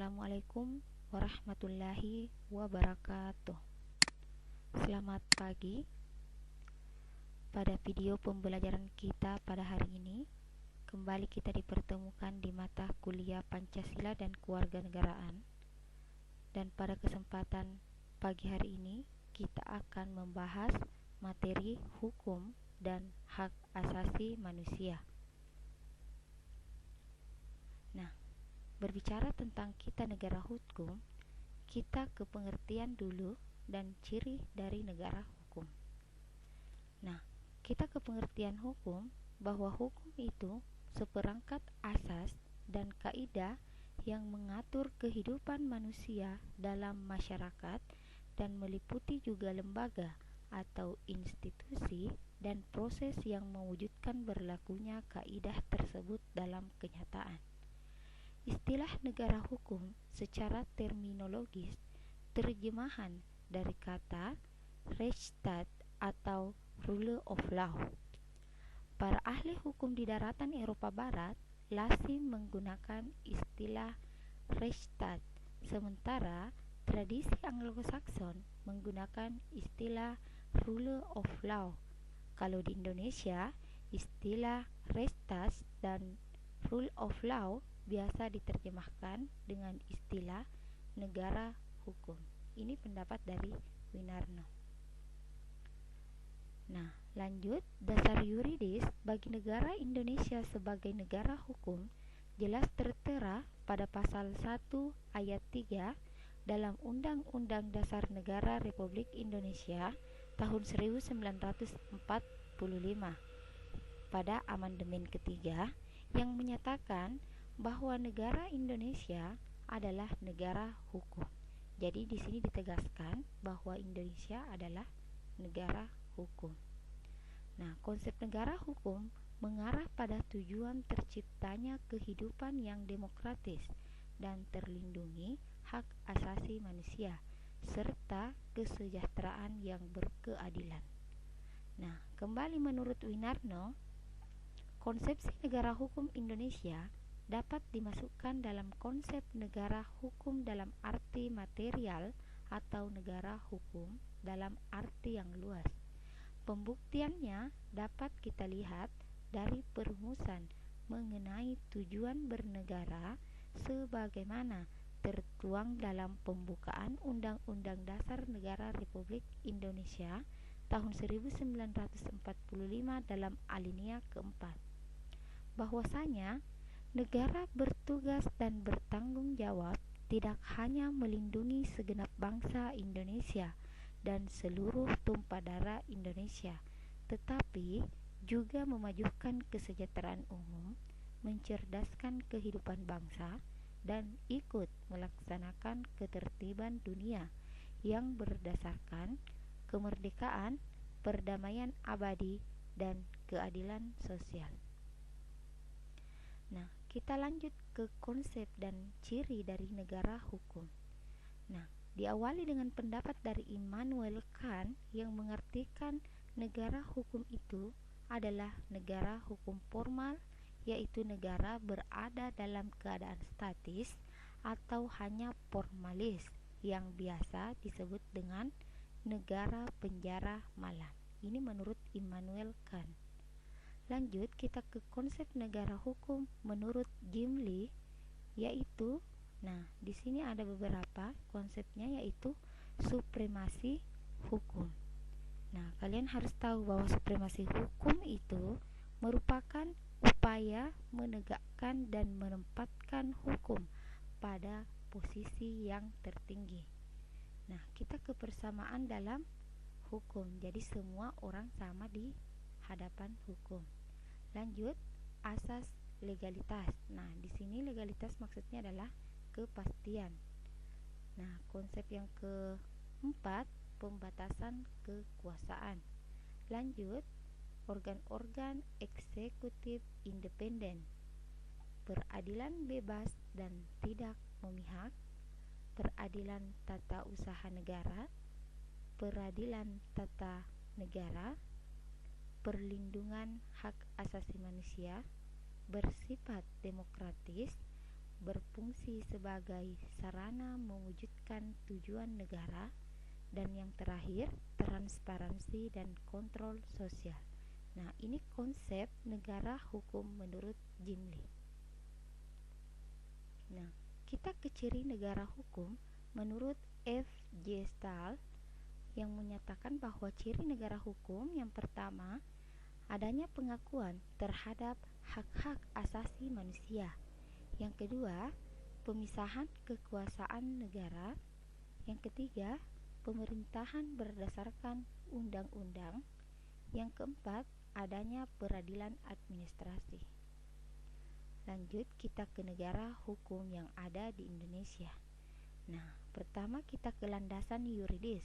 Assalamualaikum warahmatullahi wabarakatuh. Selamat pagi. Pada video pembelajaran kita pada hari ini, kembali kita dipertemukan di mata kuliah Pancasila dan Kewarganegaraan. Dan pada kesempatan pagi hari ini, kita akan membahas materi hukum dan hak asasi manusia. Nah, berbicara tentang kita negara hukum, kita ke pengertian dulu dan ciri dari negara hukum. Nah, kita ke pengertian hukum bahwa hukum itu seperangkat asas dan kaidah yang mengatur kehidupan manusia dalam masyarakat dan meliputi juga lembaga atau institusi dan proses yang mewujudkan berlakunya kaidah tersebut dalam kenyataan. Istilah negara hukum secara terminologis terjemahan dari kata Rechtsstaat atau Rule of Law. Para ahli hukum di daratan Eropa Barat lazim menggunakan istilah Rechtsstaat, sementara tradisi Anglo-Saxon menggunakan istilah Rule of Law. Kalau di Indonesia, istilah Rechtsstaat dan Rule of Law biasa diterjemahkan dengan istilah negara hukum. Ini pendapat dari Winarno. Nah, lanjut, dasar yuridis bagi negara Indonesia sebagai negara hukum jelas tertera pada pasal 1 ayat 3 dalam Undang-Undang Dasar Negara Republik Indonesia tahun 1945 pada amandemen ketiga yang menyatakan bahwa negara Indonesia adalah negara hukum. Jadi di sini ditegaskan bahwa Indonesia adalah negara hukum. Nah, konsep negara hukum mengarah pada tujuan terciptanya kehidupan yang demokratis dan terlindungi hak asasi manusia serta kesejahteraan yang berkeadilan. Nah, kembali menurut Winarno, konsepsi negara hukum Indonesia dapat dimasukkan dalam konsep negara hukum dalam arti material atau negara hukum dalam arti yang luas. Pembuktiannya dapat kita lihat dari perumusan mengenai tujuan bernegara sebagaimana tertuang dalam pembukaan Undang-Undang Dasar Negara Republik Indonesia tahun 1945 dalam alinea keempat, bahwasanya negara bertugas dan bertanggung jawab tidak hanya melindungi segenap bangsa Indonesia dan seluruh tumpah darah Indonesia, tetapi juga memajukan kesejahteraan umum, mencerdaskan kehidupan bangsa, dan ikut melaksanakan ketertiban dunia yang berdasarkan kemerdekaan, perdamaian abadi, dan keadilan sosial. Nah, kita lanjut ke konsep dan ciri dari negara hukum. Nah, diawali dengan pendapat dari Immanuel Kant yang mengartikan negara hukum itu adalah negara hukum formal, yaitu negara berada dalam keadaan statis atau hanya formalis yang biasa disebut dengan negara penjara malam. Ini menurut Immanuel Kant. Lanjut, kita ke konsep negara hukum menurut Jim Lee, yaitu, nah, di sini ada beberapa konsepnya, yaitu supremasi hukum. Nah, kalian harus tahu bahwa supremasi hukum itu merupakan upaya menegakkan dan menempatkan hukum pada posisi yang tertinggi. Nah, kita ke persamaan dalam hukum. Jadi semua orang sama di hadapan hukum. Lanjut, asas legalitas. Nah, di sini legalitas maksudnya adalah kepastian. Nah, konsep yang keempat, pembatasan kekuasaan. Lanjut, organ-organ eksekutif independen, peradilan bebas dan tidak memihak, peradilan tata usaha negara, peradilan tata negara, perlindungan hak asasi manusia, bersifat demokratis, berfungsi sebagai sarana mewujudkan tujuan negara, dan yang terakhir, transparansi dan kontrol sosial. Nah, ini konsep negara hukum menurut Jim Lee. Nah, kita ke ciri negara hukum menurut F. J. Stahl yang menyatakan bahwa ciri negara hukum yang pertama, adanya pengakuan terhadap hak-hak asasi manusia. Yang kedua, pemisahan kekuasaan negara. Yang ketiga, pemerintahan berdasarkan undang-undang. Yang keempat, adanya peradilan administrasi. Lanjut kita ke negara hukum yang ada di Indonesia. Nah, pertama kita ke landasan yuridis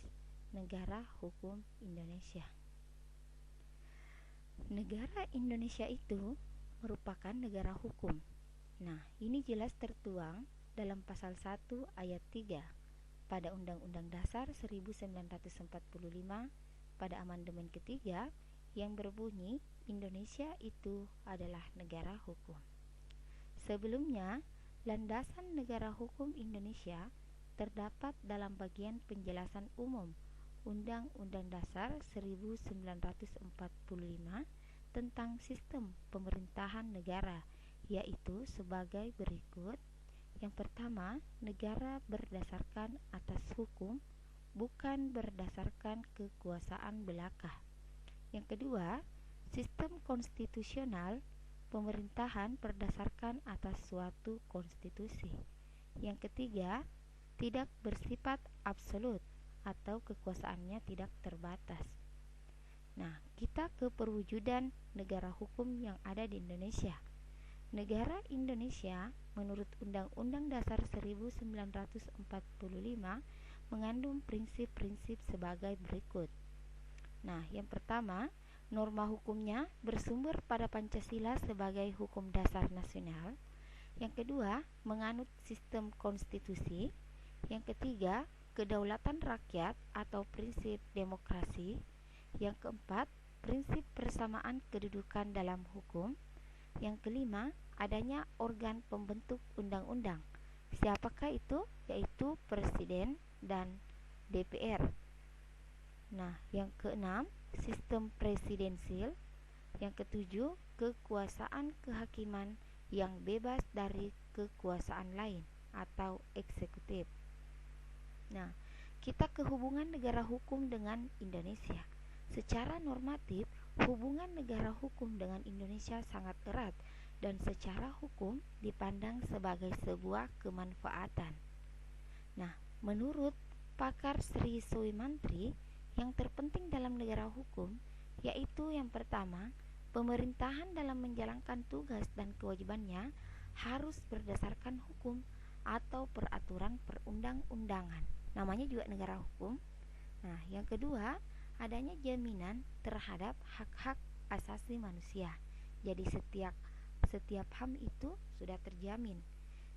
negara hukum Indonesia. Negara Indonesia itu merupakan negara hukum. Nah, ini jelas tertuang dalam pasal 1 ayat 3 pada Undang-Undang Dasar 1945 pada amandemen ketiga yang berbunyi Indonesia itu adalah negara hukum. Sebelumnya, landasan negara hukum Indonesia terdapat dalam bagian penjelasan umum Undang-Undang Dasar 1945 tentang sistem pemerintahan negara, yaitu sebagai berikut. Yang pertama, negara berdasarkan atas hukum, bukan berdasarkan kekuasaan belaka. Yang kedua, sistem konstitusional, pemerintahan berdasarkan atas suatu konstitusi. Yang ketiga, tidak bersifat absolut atau kekuasaannya tidak terbatas. Nah, kita ke perwujudan negara hukum yang ada di Indonesia. Negara Indonesia menurut Undang-Undang Dasar 1945 mengandung prinsip-prinsip sebagai berikut. Nah, yang pertama, norma hukumnya bersumber pada Pancasila sebagai hukum dasar nasional. Yang kedua, menganut sistem konstitusi. Yang ketiga, kedaulatan rakyat atau prinsip demokrasi. Yang keempat, prinsip persamaan kedudukan dalam hukum. Yang kelima, adanya organ pembentuk undang-undang. Siapakah itu? Yaitu Presiden dan DPR. Nah, yang keenam, sistem presidensil. Yang ketujuh, kekuasaan kehakiman yang bebas dari kekuasaan lain atau eksekutif. Nah, kita ke hubungan negara hukum dengan Indonesia. Secara normatif, hubungan negara hukum dengan Indonesia sangat erat dan secara hukum dipandang sebagai sebuah kemanfaatan. Nah, menurut pakar Sri Suwimantri, yang terpenting dalam negara hukum yaitu yang pertama, pemerintahan dalam menjalankan tugas dan kewajibannya harus berdasarkan hukum atau peraturan perundang-undangan. Namanya juga negara hukum. Nah, yang kedua, adanya jaminan terhadap hak-hak asasi manusia. Jadi setiap HAM itu sudah terjamin.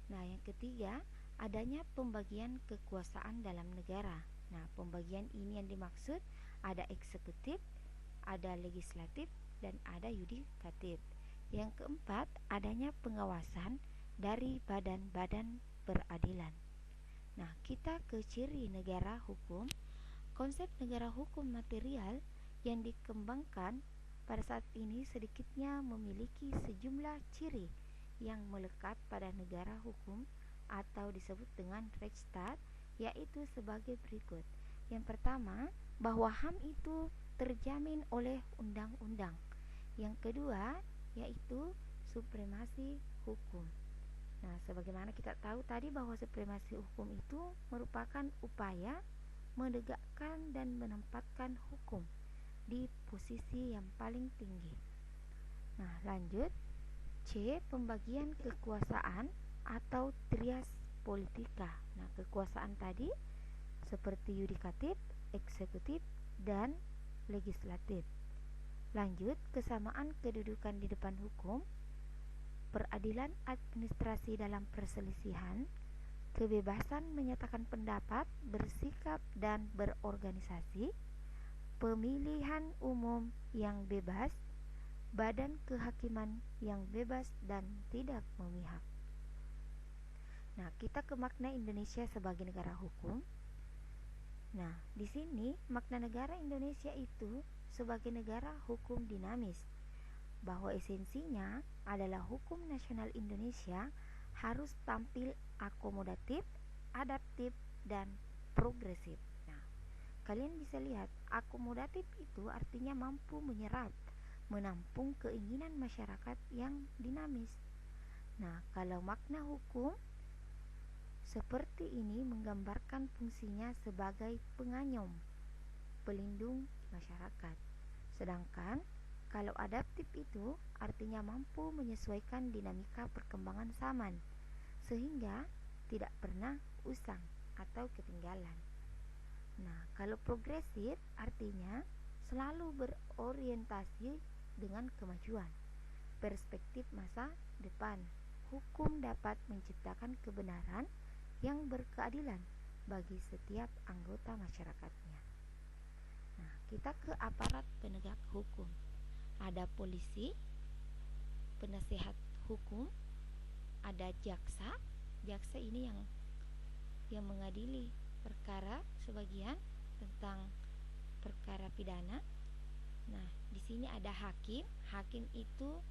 Nah, yang ketiga, adanya pembagian kekuasaan dalam negara. Nah, pembagian ini yang dimaksud ada eksekutif, ada legislatif, dan ada yudikatif. Yang keempat, adanya pengawasan dari badan-badan peradilan. Nah, kita ke ciri negara hukum. Konsep negara hukum material yang dikembangkan pada saat ini sedikitnya memiliki sejumlah ciri yang melekat pada negara hukum atau disebut dengan Rechtsstaat, yaitu sebagai berikut. Yang pertama, bahwa HAM itu terjamin oleh undang-undang. Yang kedua, yaitu supremasi hukum. Nah, sebagaimana kita tahu tadi bahwa supremasi hukum itu merupakan upaya menegakkan dan menempatkan hukum di posisi yang paling tinggi. Nah, lanjut. C. Pembagian kekuasaan atau trias politika. Nah, kekuasaan tadi seperti yudikatif, eksekutif, dan legislatif. Lanjut, kesamaan kedudukan di depan hukum, peradilan administrasi dalam perselisihan, kebebasan menyatakan pendapat, bersikap, dan berorganisasi, pemilihan umum yang bebas, badan kehakiman yang bebas dan tidak memihak. Nah, kita ke makna Indonesia sebagai negara hukum. Nah, di sini makna negara Indonesia itu sebagai negara hukum dinamis, bahwa esensinya adalah hukum nasional Indonesia harus tampil akomodatif, adaptif, dan progresif. Nah, kalian bisa lihat akomodatif itu artinya mampu menyerap, menampung keinginan masyarakat yang dinamis. Nah, kalau makna hukum seperti ini menggambarkan fungsinya sebagai penganyom, pelindung masyarakat. Sedangkan kalau adaptif itu artinya mampu menyesuaikan dinamika perkembangan zaman sehingga tidak pernah usang atau ketinggalan. Nah, kalau progresif artinya selalu berorientasi dengan kemajuan, perspektif masa depan. Hukum dapat menciptakan kebenaran yang berkeadilan bagi setiap anggota masyarakatnya. Nah, kita ke aparat penegak hukum. Ada polisi, penasehat hukum, ada jaksa. Jaksa ini yang mengadili perkara sebagian tentang perkara pidana. Nah, di sini ada hakim. Hakim itu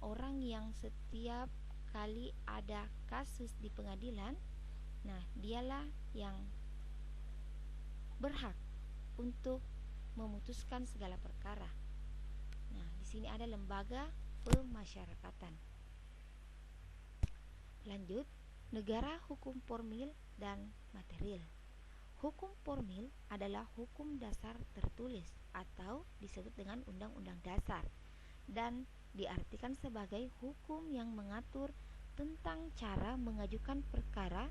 orang yang setiap kali ada kasus di pengadilan, nah, dialah yang berhak untuk memutuskan segala perkara. Nah, di sini ada lembaga pemasyarakatan. Lanjut, negara hukum formil dan material. Hukum formil adalah hukum dasar tertulis atau disebut dengan Undang-Undang Dasar dan diartikan sebagai hukum yang mengatur tentang cara mengajukan perkara,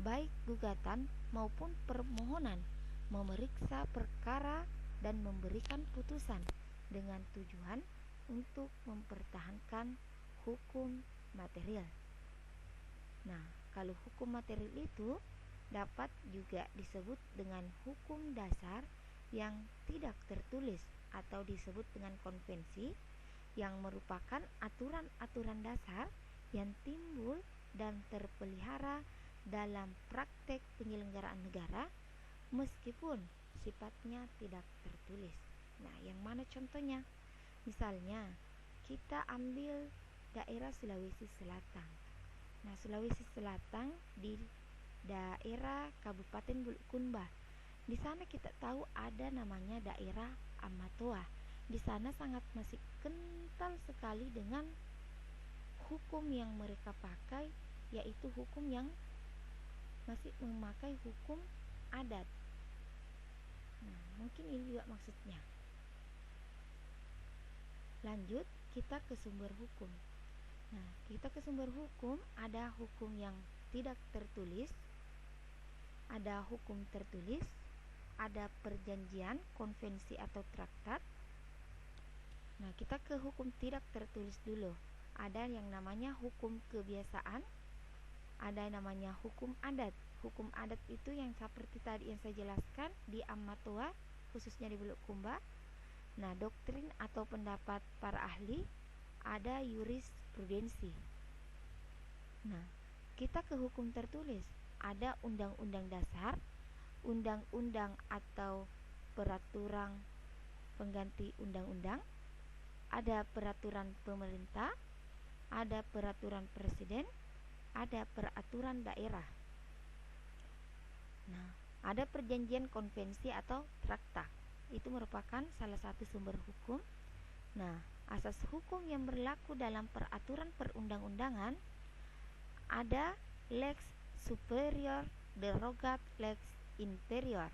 baik gugatan maupun permohonan, memeriksa perkara dan memberikan putusan dengan tujuan untuk mempertahankan hukum material. Nah, kalau hukum material itu dapat juga disebut dengan hukum dasar yang tidak tertulis atau disebut dengan konvensi, yang merupakan aturan-aturan dasar yang timbul dan terpelihara dalam praktek penyelenggaraan negara meskipun sifatnya tidak tertulis. Nah, yang mana contohnya? Misalnya, kita ambil daerah Sulawesi Selatan. Nah, Sulawesi Selatan di daerah Kabupaten Bulukumba. Di sana kita tahu ada namanya daerah Amatoa. Di sana sangat masih kental sekali dengan hukum yang mereka pakai, yaitu hukum yang masih memakai hukum adat. Nah, mungkin ini juga maksudnya. Lanjut, kita ke sumber hukum. Nah, kita ke sumber hukum, ada hukum yang tidak tertulis, ada hukum tertulis, ada perjanjian, konvensi atau traktat. Nah, kita ke hukum tidak tertulis dulu. Ada yang namanya hukum kebiasaan, ada yang namanya hukum adat. Hukum adat itu yang seperti tadi yang saya jelaskan di Amatoa, khususnya di Bulukumba. Nah, doktrin atau pendapat para ahli, ada jurisprudensi. Nah, kita ke hukum tertulis, ada undang-undang dasar, undang-undang atau peraturan pengganti undang-undang, ada peraturan pemerintah, ada peraturan presiden, ada peraturan daerah. Nah, ada perjanjian, konvensi atau traktat. Itu merupakan salah satu sumber hukum. Nah, asas hukum yang berlaku dalam peraturan perundang-undangan ada lex superior derogat lex inferior.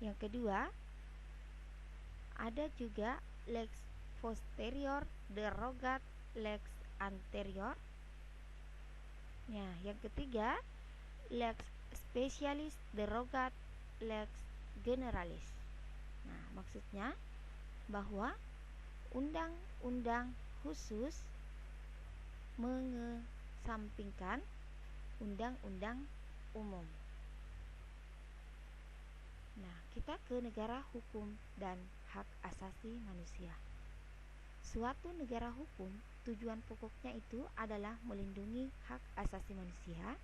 Yang kedua, ada juga lex posterior derogat lex anterior. Ya, yang ketiga, lex specialis derogat lex generalis. Nah, maksudnya bahwa undang-undang khusus mengesampingkan undang-undang umum. Nah, kita ke negara hukum dan hak asasi manusia. Suatu negara hukum tujuan pokoknya itu adalah melindungi hak asasi manusia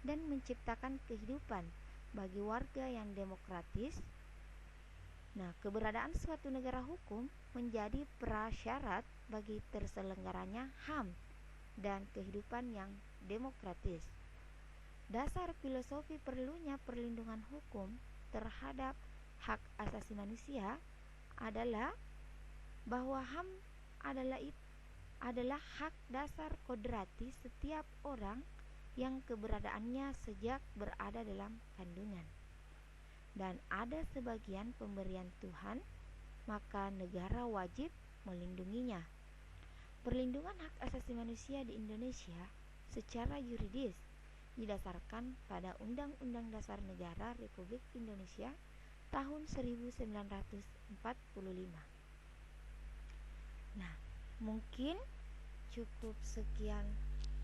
dan menciptakan kehidupan bagi warga yang demokratis. Nah, keberadaan suatu negara hukum menjadi prasyarat bagi terselenggaranya HAM dan kehidupan yang demokratis. Dasar filosofi perlunya perlindungan hukum terhadap hak asasi manusia adalah bahwa HAM adalah hak dasar kodrati setiap orang yang keberadaannya sejak berada dalam kandungan dan ada sebagian pemberian Tuhan, maka negara wajib melindunginya. Perlindungan hak asasi manusia di Indonesia secara yuridis didasarkan pada Undang-Undang Dasar Negara Republik Indonesia tahun 1945. Nah, mungkin cukup sekian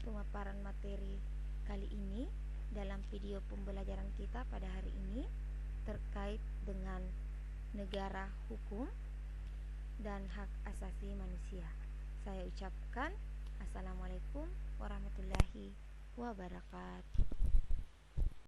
pemaparan materi kali ini dalam video pembelajaran kita pada hari ini terkait dengan negara hukum dan hak asasi manusia. Saya ucapkan Assalamualaikum warahmatullahi wabarakatuh.